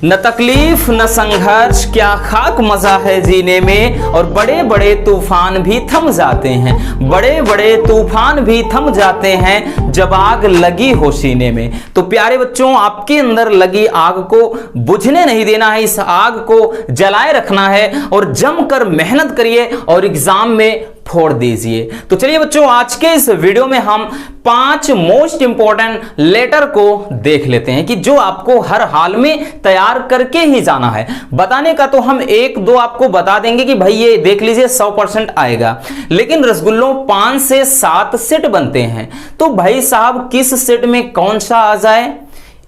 न तकलीफ न संघर्ष, क्या खाक मजा है जीने में, और बड़े बड़े तूफान भी थम जाते हैं, बड़े बड़े तूफान भी थम जाते हैं जब आग लगी हो सीने में। तो प्यारे बच्चों, आपके अंदर लगी आग को बुझने नहीं देना है, इस आग को जलाए रखना है और जमकर मेहनत करिए और एग्जाम में फोड़ दीजिए। तो चलिए बच्चों, आज के इस वीडियो में हम 5 मोस्ट इंपॉर्टेंट लेटर को देख लेते हैं कि जो आपको हर हाल में तैयार करके ही जाना है। बताने का तो हम 1-2 आपको बता देंगे कि भाई ये देख लीजिए 100% आएगा, लेकिन रसगुल्लों 5 से 7 सेट बनते हैं। तो भाई साहब किस सेट में कौन सा आ जाए,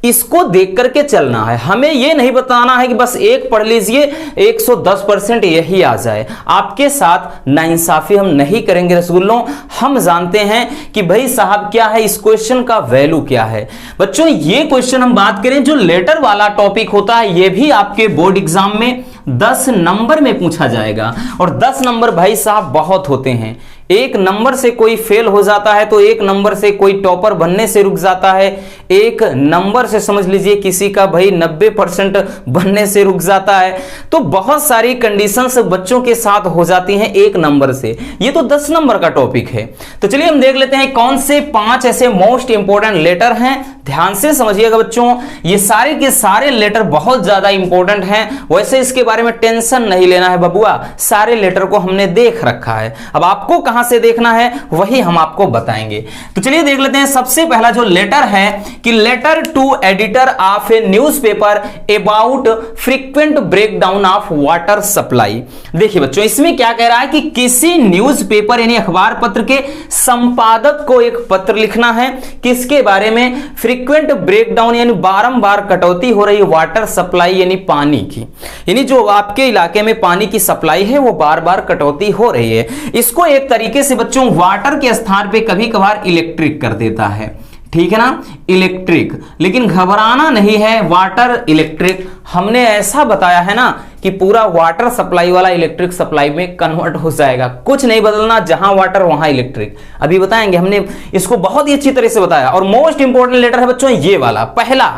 इसको देख करके चलना है। हमें यह नहीं बताना है कि बस एक पढ़ लीजिए 110% यही आ जाए। आपके साथ नाइंसाफी हम नहीं करेंगे रसगुल्लों। हम जानते हैं कि भाई साहब क्या है, इस क्वेश्चन का वैल्यू क्या है। बच्चों ये क्वेश्चन हम बात करें, जो लेटर वाला टॉपिक होता है ये भी आपके बोर्ड एग्जाम में 10 नंबर में पूछा जाएगा। और 10 नंबर भाई साहब बहुत होते हैं। 1 नंबर से कोई फेल हो जाता है तो 1 नंबर से कोई टॉपर बनने से रुक जाता है, 1 नंबर से समझ लीजिए किसी का भाई 90% बनने से रुक जाता है। तो बहुत सारी कंडीशंस बच्चों के साथ हो जाती हैं 1 नंबर से। ये तो 10 नंबर का टॉपिक है। तो चलिए हम देख लेते हैं कौन से 5 ऐसे मोस्ट इंपॉर्टेंट लेटर हैं। ध्यान से समझिएगा बच्चों, ये सारे के सारे लेटर बहुत ज्यादा इंपॉर्टेंट हैं। वैसे इसके बारे में टेंशन नहीं लेना है बबुआ, सारे लेटर को हमने देख रखा है। अब आपको कहां से देखना है वही हम आपको बताएंगे। तो चलिए देख लेते हैं। सबसे पहला जो लेटर है कि letter to editor of a newspaper about frequent breakdown of water supply. देखिए बच्चों, इसमें क्या कह रहा है कि किसी न्यूज़पेपर यानी अखबार पत्र के संपादक को एक पत्र लिखना है। किसके बारे में? फ्रीक्वेंट ब्रेकडाउन यानी बारंबार कटौती हो रही वाटर सप्लाई यानी पानी की, यानी जो आपके इलाके में पानी की सप्लाई है वो बार बार कटौती हो रही है। इसको एक तरीके से बच्चों वाटर के स्थान पे कभी कभार इलेक्ट्रिक कर देता है, ठीक है ना, इलेक्ट्रिक। लेकिन घबराना नहीं है, वाटर इलेक्ट्रिक हमने ऐसा बताया है ना कि पूरा वाटर सप्लाई वाला इलेक्ट्रिक सप्लाई में कन्वर्ट हो जाएगा। कुछ नहीं बदलना, जहां वाटर वहां इलेक्ट्रिक। अभी बताएंगे, हमने इसको बहुत ही अच्छी तरह से बताया। और मोस्ट इंपॉर्टेंट लेटर है बच्चों ये वाला पहला,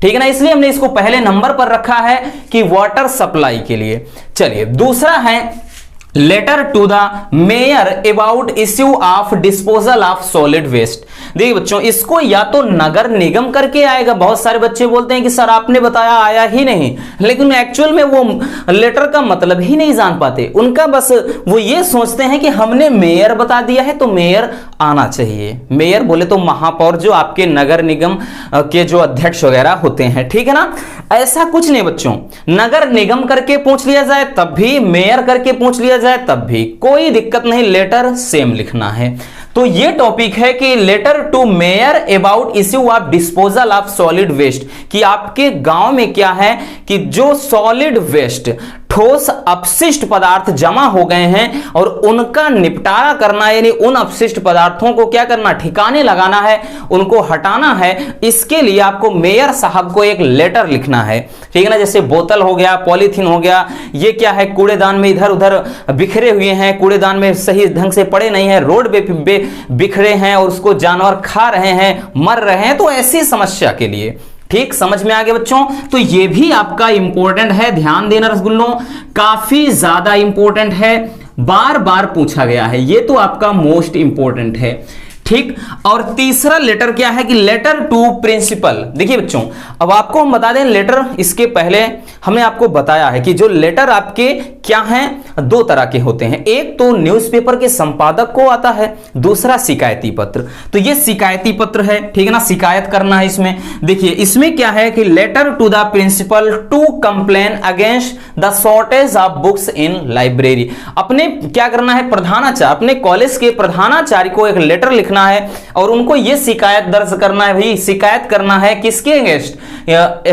ठीक है ना, इसलिए हमने इसको पहले नंबर पर रखा है कि वाटर सप्लाई के लिए। चलिए दूसरा है letter to the mayor about issue of disposal of solid waste. देखिए बच्चों, इसको या तो नगर निगम करके आएगा। बहुत सारे बच्चे बोलते हैं कि सर आपने बताया आया ही नहीं, लेकिन एक्चुअल में वो लेटर का मतलब ही नहीं जान पाते। उनका बस वो ये सोचते हैं कि हमने मेयर बता दिया है तो मेयर आना चाहिए। मेयर बोले तो महापौर, जो आपके नगर निगम के जो अध्यक्ष वगैरह होते हैं, ठीक है ना। ऐसा कुछ नहीं बच्चों, नगर निगम करके पूछ लिया जाए तब भी, मेयर करके पूछ लिया जाए तब भी, कोई दिक्कत नहीं, लेटर सेम लिखना है। तो ये टॉपिक है कि letter to mayor about issue of disposal of solid waste, कि आपके गांव में क्या है कि जो सॉलिड वेस्ट ठोस अपशिष्ट पदार्थ जमा हो गए हैं और उनका निपटारा करना, यानी उन अपशिष्ट पदार्थों को क्या करना, ठिकाने लगाना है, उनको हटाना है। इसके लिए आपको मेयर साहब को एक लेटर लिखना है, ठीक है ना। जैसे बोतल हो गया, पॉलीथीन हो गया, ये क्या है, कूड़ेदान में इधर उधर बिखरे हुए हैं, कूड़ेदान में सही ढंग से पड़े नहीं है, रोड पे बिखरे हैं और उसको जानवर खा रहे हैं, मर रहे हैं। तो ऐसी समस्या के लिए, ठीक, समझ में आ गया बच्चों। तो ये भी आपका इंपॉर्टेंट है, ध्यान देना रसगुल्लों, काफी ज्यादा इंपॉर्टेंट है, बार बार पूछा गया है, ये तो आपका मोस्ट इंपॉर्टेंट है, ठीक। और तीसरा लेटर क्या है कि लेटर टू प्रिंसिपल। देखिए बच्चों, अब आपको हम बता दें लेटर, इसके पहले हमने आपको बताया है कि जो लेटर आपके क्या हैं, 2 तरह के होते हैं। एक तो न्यूज़पेपर के संपादक को आता है, दूसरा शिकायती पत्र। तो ये शिकायती पत्र है, ठीक है ना, शिकायत करना है इसमें। देखिए इसमें क्या है कि letter to the principal to complain against the shortage of books in library. अपने क्या करना है, प्रधानाचार्य, अपने कॉलेज के प्रधानाचार्य को एक लेटर लिखना है और उनको यह शिकायत दर्ज करना है। भाई शिकायत करना है किसके against,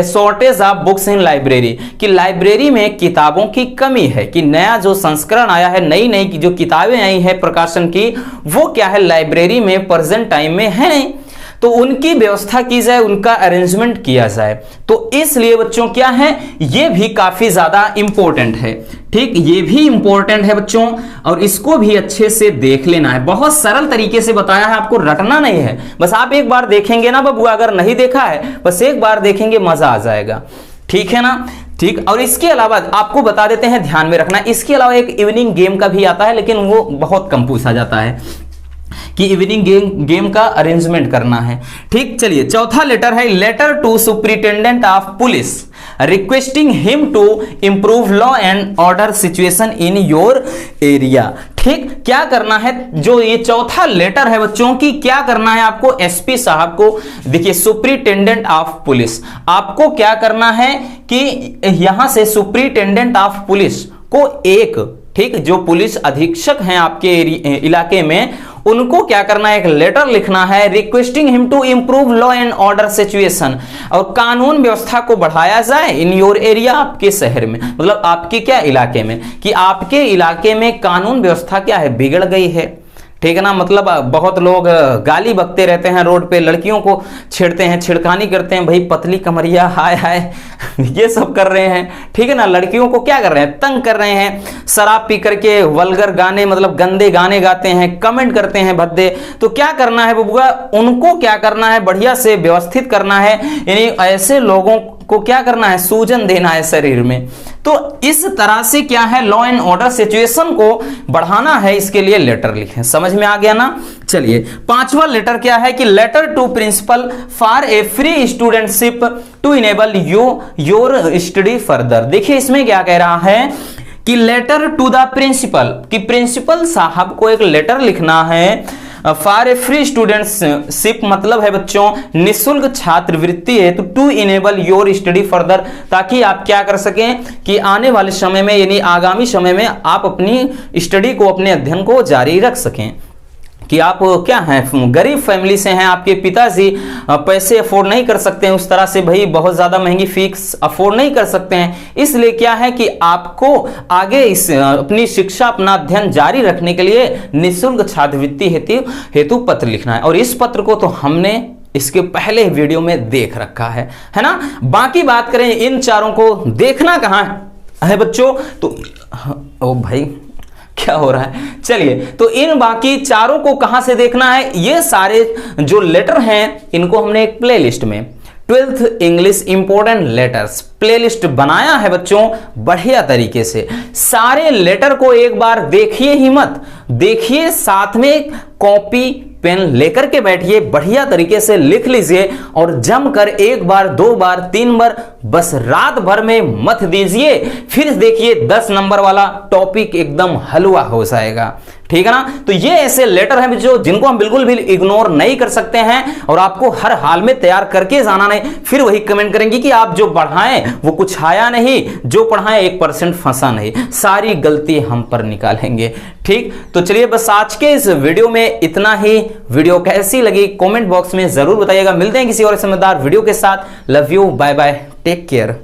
shortage of books in library, कि लाइब्रेरी में किताबों की कमी है, कि नया जो संस्करण आया है, नई नई जो किताबें आई हैं प्रकाशन की, वो क्या है लाइब्रेरी में प्रेजेंट टाइम में है नहीं, तो उनकी व्यवस्था की जाए, उनका अरेंजमेंट किया जाए। तो इसलिए बच्चों क्या है, ये भी काफी ज्यादा इंपॉर्टेंट है, ठीक, ये भी इंपॉर्टेंट है बच्चों, और इसको भी अच्छे से देख लेना है। बहुत सरल तरीके से बताया है, आपको रटना नहीं है, बस आप एक बार देखेंगे ना बबुआ, अगर नहीं देखा है बस एक बार देखेंगे मजा आ जाएगा। ठीक है ना। ठीक, और इसके अलावा आपको बता देते हैं, ध्यान में रखना, इसके अलावा एक इवनिंग गेम का भी आता है, लेकिन वो बहुत कम पूछा जाता है कि इवनिंग गेम का अरेंजमेंट करना है। ठीक, चलिए चौथा लेटर है letter to superintendent of police requesting him to improve law and order situation in your area. ठीक, क्या करना है, जो ये चौथा लेटर है बच्चों की, क्या करना है आपको एसपी साहब को, देखिए सुपरिटेंडेंट ऑफ पुलिस, आपको क्या करना है कि यहां से सुपरिटेंडेंट ऑफ पुलिस को एक, ठीक, जो पुलिस अधीक्षक हैं आपके इलाके में, उनको क्या करना है, एक लेटर लिखना है requesting him to improve law and order situation, और कानून व्यवस्था को बढ़ाया जाए इन योर एरिया, आपके शहर में, मतलब आपके क्या इलाके में, कि आपके इलाके में कानून व्यवस्था क्या है, बिगड़ गई है। ठीक है ना, मतलब बहुत लोग गाली बकते रहते हैं रोड पे, लड़कियों को छेड़ते हैं, छिड़खानी करते हैं, भाई पतली कमरिया, हाय हाय ये सब कर रहे हैं। ठीक है ना, लड़कियों को क्या कर रहे हैं, तंग कर रहे हैं, शराब पी करके वल्गर गाने, मतलब गंदे गाने गाते हैं, कमेंट करते हैं भद्दे। तो क्या करना है बबुआ, उनको क्या करना है, बढ़िया से व्यवस्थित करना है, यानी ऐसे लोगों को क्या करना है, सूजन देना है शरीर में। तो इस तरह से क्या है, लॉ एंड ऑर्डर सिचुएशन को बढ़ाना है, इसके लिए लेटर लिखें। समझ में आ गया ना। चलिए पांचवा लेटर क्या है कि letter to principal for a free studentship to enable your study further. देखिए इसमें क्या कह रहा है कि लेटर टू द प्रिंसिपल, कि प्रिंसिपल साहब को एक लेटर लिखना है फॉर ए फ्री स्टूडेंटशिप, मतलब है बच्चों निःशुल्क छात्रवृत्ति है, तो to enable your study further, ताकि आप क्या कर सकें कि आने वाले समय में, यानी आगामी समय में आप अपनी स्टडी को, अपने अध्ययन को जारी रख सकें। कि आप क्या हैं, गरीब फैमिली से हैं, आपके पिताजी पैसे अफोर्ड नहीं कर सकते हैं उस तरह से, भाई बहुत ज़्यादा महंगी फीस अफोर्ड नहीं कर सकते हैं, इसलिए क्या है कि आपको आगे इस अपनी शिक्षा, अपना अध्ययन जारी रखने के लिए निःशुल्क छात्रवृत्ति हेतु पत्र लिखना है। और इस पत्र को तो हमने इसके पहले वीडियो में देख रखा है ना। बाकी बात करें इन चारों को देखना कहाँ है बच्चों, तो ओ भाई क्या हो रहा है, चलिए तो इन बाकी चारों को कहां से देखना है, ये सारे जो लेटर हैं इनको हमने एक प्लेलिस्ट में 12th English important letters playlist बनाया है बच्चों, बढ़िया तरीके से। सारे लेटर को एक बार देखिए ही मत, देखिए साथ में कॉपी पेन लेकर के बैठिए, बढ़िया तरीके से लिख लीजिए और जमकर एक बार, दो बार, तीन बार, बस रात भर में मत दीजिए, फिर देखिए 10 नंबर वाला टॉपिक एकदम हलवा हो जाएगा। ठीक है ना। तो ये ऐसे लेटर हैं जो जिनको हम बिल्कुल भी इग्नोर नहीं कर सकते हैं और आपको हर हाल में तैयार करके जाना नहीं, फिर वही कमेंट करेंगे कि आप जो पढ़ाएं वो कुछ आया नहीं, जो पढ़ाएं 1% फंसा नहीं, सारी गलती हम पर निकालेंगे। ठीक, तो चलिए बस आज के इस वीडियो में इतना ही। वीडियो कैसी लगी कमेंट बॉक्स में जरूर बताइएगा। मिलते हैं किसी और समझदार वीडियो के साथ। Love you, bye bye, take care.